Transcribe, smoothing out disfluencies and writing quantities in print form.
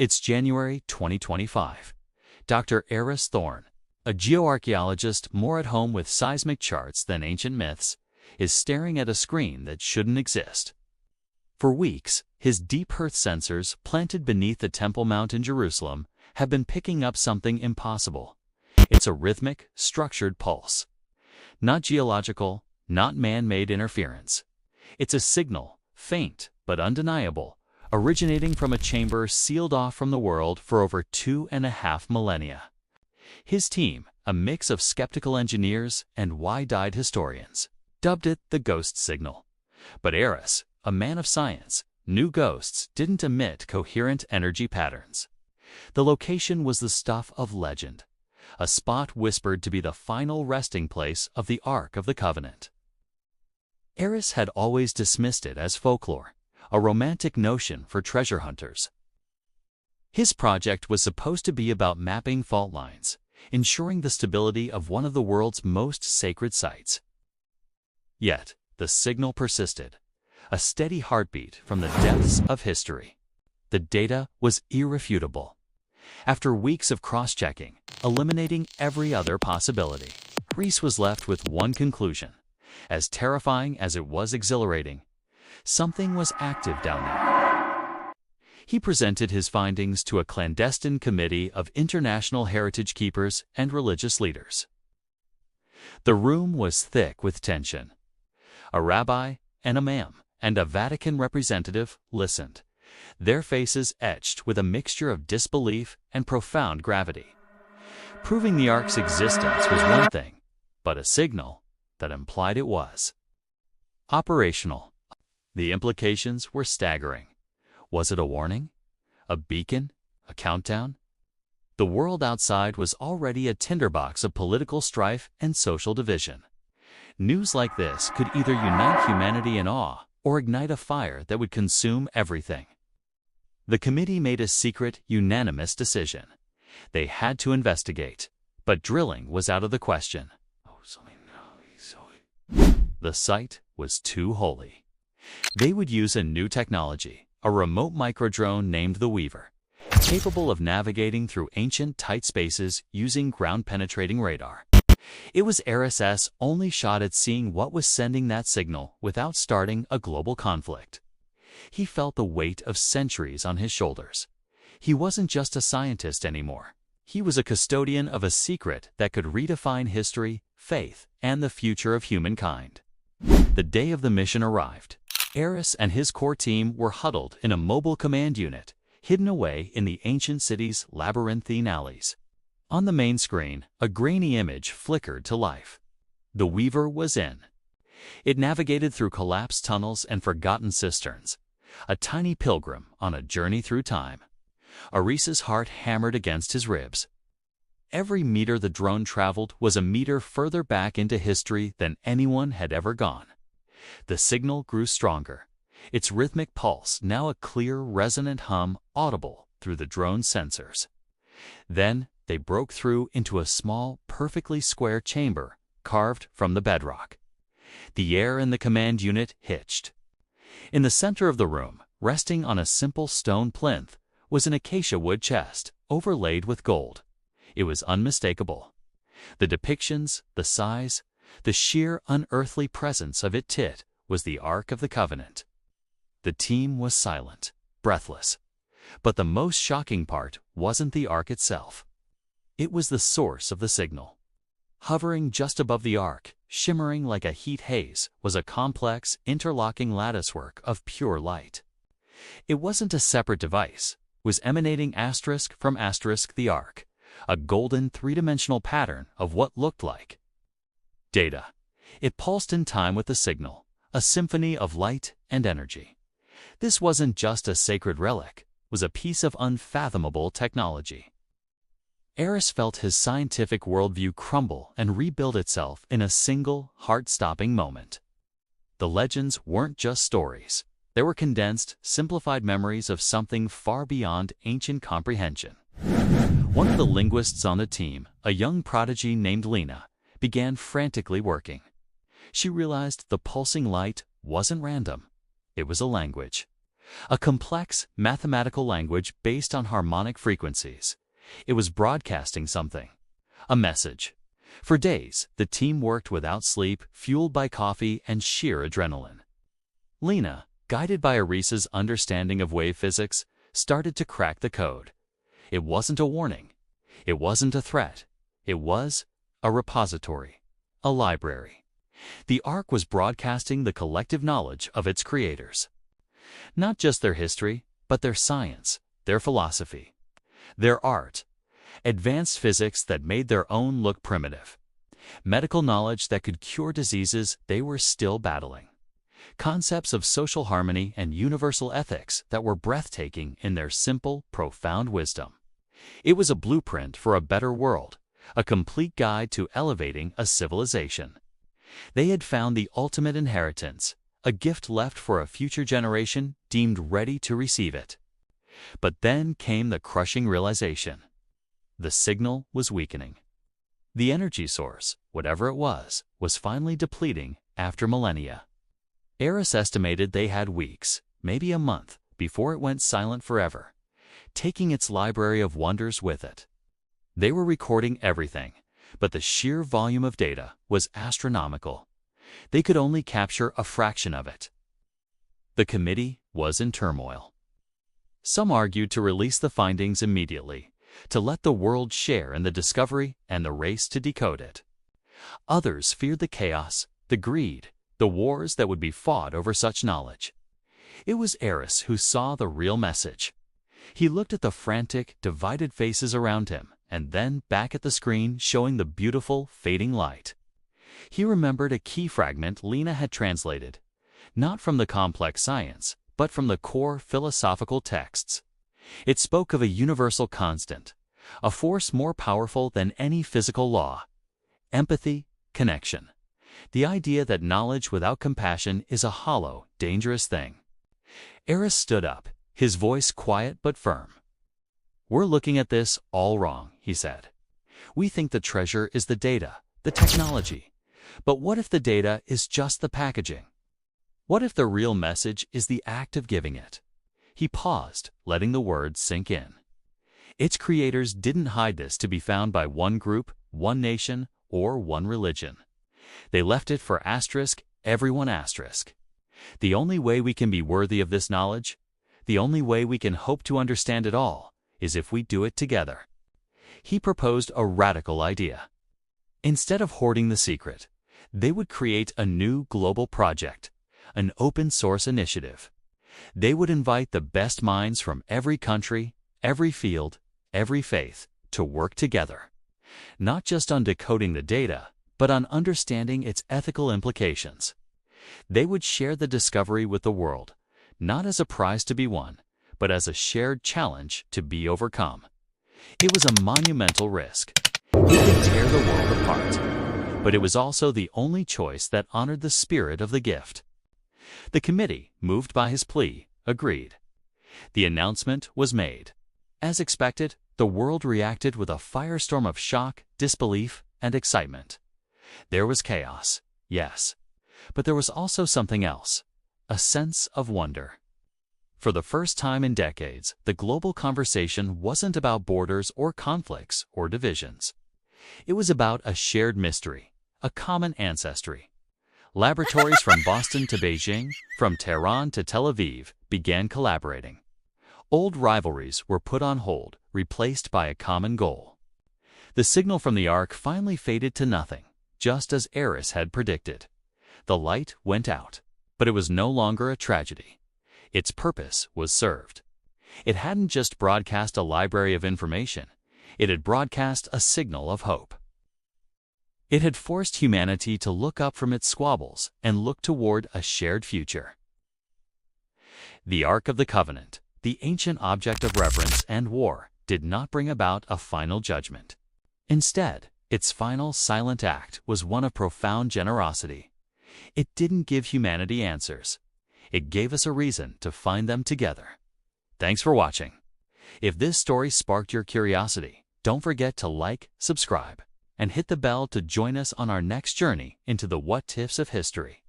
It's January 2025. Dr. Eris Thorne, a geoarchaeologist more at home with seismic charts than ancient myths, is staring at a screen that shouldn't exist. For weeks, his deep earth sensors planted beneath the Temple Mount in Jerusalem have been picking up something impossible. It's a rhythmic, structured pulse. Not geological, not man-made interference. It's a signal, faint but undeniable, originating from a chamber sealed off from the world for over 2.5 millennia. His team, a mix of skeptical engineers and wide-eyed historians, dubbed it the ghost signal. But Eris, a man of science, knew ghosts didn't emit coherent energy patterns. The location was the stuff of legend, a spot whispered to be the final resting place of the Ark of the Covenant. Eris had always dismissed it as folklore, a romantic notion for treasure hunters. His project was supposed to be about mapping fault lines, ensuring the stability of one of the world's most sacred sites. Yet, the signal persisted, a steady heartbeat from the depths of history. The data was irrefutable. After weeks of cross-checking, eliminating every other possibility, Eris was left with one conclusion. As terrifying as it was exhilarating, something was active down there. He presented his findings to a clandestine committee of international heritage keepers and religious leaders. The room was thick with tension. A rabbi, an imam, and a Vatican representative listened, their faces etched with a mixture of disbelief and profound gravity. Proving the Ark's existence was one thing, but a signal that implied it was operational. The implications were staggering. Was it a warning? A beacon? A countdown? The world outside was already a tinderbox of political strife and social division. News like this could either unite humanity in awe or ignite a fire that would consume everything. The committee made a secret, unanimous decision. They had to investigate, but drilling was out of the question. The site was too holy. They would use a new technology, a remote microdrone named the Weaver, capable of navigating through ancient tight spaces using ground-penetrating radar. It was Eris's only shot at seeing what was sending that signal without starting a global conflict. He felt the weight of centuries on his shoulders. He wasn't just a scientist anymore. He was a custodian of a secret that could redefine history, faith, and the future of humankind. The day of the mission arrived. Eris and his core team were huddled in a mobile command unit, hidden away in the ancient city's labyrinthine alleys. On the main screen, a grainy image flickered to life. The Weaver was in. It navigated through collapsed tunnels and forgotten cisterns, a tiny pilgrim on a journey through time. Eris's heart hammered against his ribs. Every meter the drone traveled was a meter further back into history than anyone had ever gone. The signal grew stronger, its rhythmic pulse now a clear, resonant hum audible through the drone's sensors. Then they broke through into a small, perfectly square chamber carved from the bedrock. The air in the command unit hitched. In the center of the room, resting on a simple stone plinth, was an acacia wood chest overlaid with gold. It was unmistakable. The depictions, the size, the sheer unearthly presence of it was the Ark of the Covenant. The team was silent, breathless. But the most shocking part wasn't the Ark itself. It was the source of the signal. Hovering just above the Ark, shimmering like a heat haze, was a complex, interlocking latticework of pure light. It wasn't a separate device. It was emanating asterisk from asterisk the Ark, a golden three-dimensional pattern of what looked like data. It pulsed in time with the signal, a symphony of light and energy. This wasn't just a sacred relic, it was a piece of unfathomable technology. Eris felt his scientific worldview crumble and rebuild itself in a single, heart-stopping moment. The legends weren't just stories. They were condensed, simplified memories of something far beyond ancient comprehension. One of the linguists on the team, a young prodigy named Lena, began frantically working. She realized the pulsing light wasn't random. It was a language. a complex mathematical language based on harmonic frequencies. It was broadcasting something, a message. For days, the team worked without sleep, fueled by coffee and sheer adrenaline. Lena, guided by Arisa's understanding of wave physics, started to crack the code. It wasn't a warning. It wasn't a threat. It was a repository, a library. The Ark was broadcasting the collective knowledge of its creators. Not just their history, but their science, their philosophy, their art, advanced physics that made their own look primitive, medical knowledge that could cure diseases they were still battling, concepts of social harmony and universal ethics that were breathtaking in their simple, profound wisdom. It was a blueprint for a better world, a complete guide to elevating a civilization. They had found the ultimate inheritance, a gift left for a future generation deemed ready to receive it. But then came the crushing realization. The signal was weakening. The energy source, whatever it was finally depleting after millennia. Eris estimated they had weeks, maybe a month, before it went silent forever, taking its library of wonders with it. They were recording everything, but the sheer volume of data was astronomical. They could only capture a fraction of it. The committee was in turmoil. Some argued to release the findings immediately, to let the world share in the discovery and the race to decode it. Others feared the chaos, the greed, the wars that would be fought over such knowledge. It was Eris who saw the real message. He looked at the frantic, divided faces around him, and then back at the screen showing the beautiful, fading light. He remembered a key fragment Lena had translated, not from the complex science, but from the core philosophical texts. It spoke of a universal constant, a force more powerful than any physical law: empathy, connection. The idea that knowledge without compassion is a hollow, dangerous thing. Eris stood up, his voice quiet but firm. "We're looking at this all wrong," he said. "We think the treasure is the data, the technology. But what if the data is just the packaging? What if the real message is the act of giving it?" He paused, letting the words sink in. Its creators didn't hide this to be found by one group, one nation, or one religion. They left it for everyone. The only way we can be worthy of this knowledge, the only way we can hope to understand it all, is if we do it together. He proposed a radical idea. Instead of hoarding the secret, they would create a new global project, an open-source initiative. They would invite the best minds from every country, every field, every faith to work together, not just on decoding the data, but on understanding its ethical implications. They would share the discovery with the world, not as a prize to be won, but as a shared challenge to be overcome. It was a monumental risk. It could tear the world apart, but it was also the only choice that honored the spirit of the gift. The committee, moved by his plea, agreed. The announcement was made. As expected, the world reacted with a firestorm of shock, disbelief, and excitement. There was chaos, yes, but there was also something else, a sense of wonder. For the first time in decades, the global conversation wasn't about borders or conflicts or divisions. It was about a shared mystery, a common ancestry. Laboratories from Boston to Beijing, from Tehran to Tel Aviv, began collaborating. Old rivalries were put on hold, replaced by a common goal. The signal from the Ark finally faded to nothing, just as Eris had predicted. The light went out, but it was no longer a tragedy. Its purpose was served. It hadn't just broadcast a library of information, it had broadcast a signal of hope. It had forced humanity to look up from its squabbles and look toward a shared future. The Ark of the Covenant, the ancient object of reverence and war, did not bring about a final judgment. Instead, its final silent act was one of profound generosity. It didn't give humanity answers. It gave us a reason to find them together. Thanks for watching. If this story sparked your curiosity, don't forget to like, subscribe, and hit the bell to join us on our next journey into the what-ifs of history.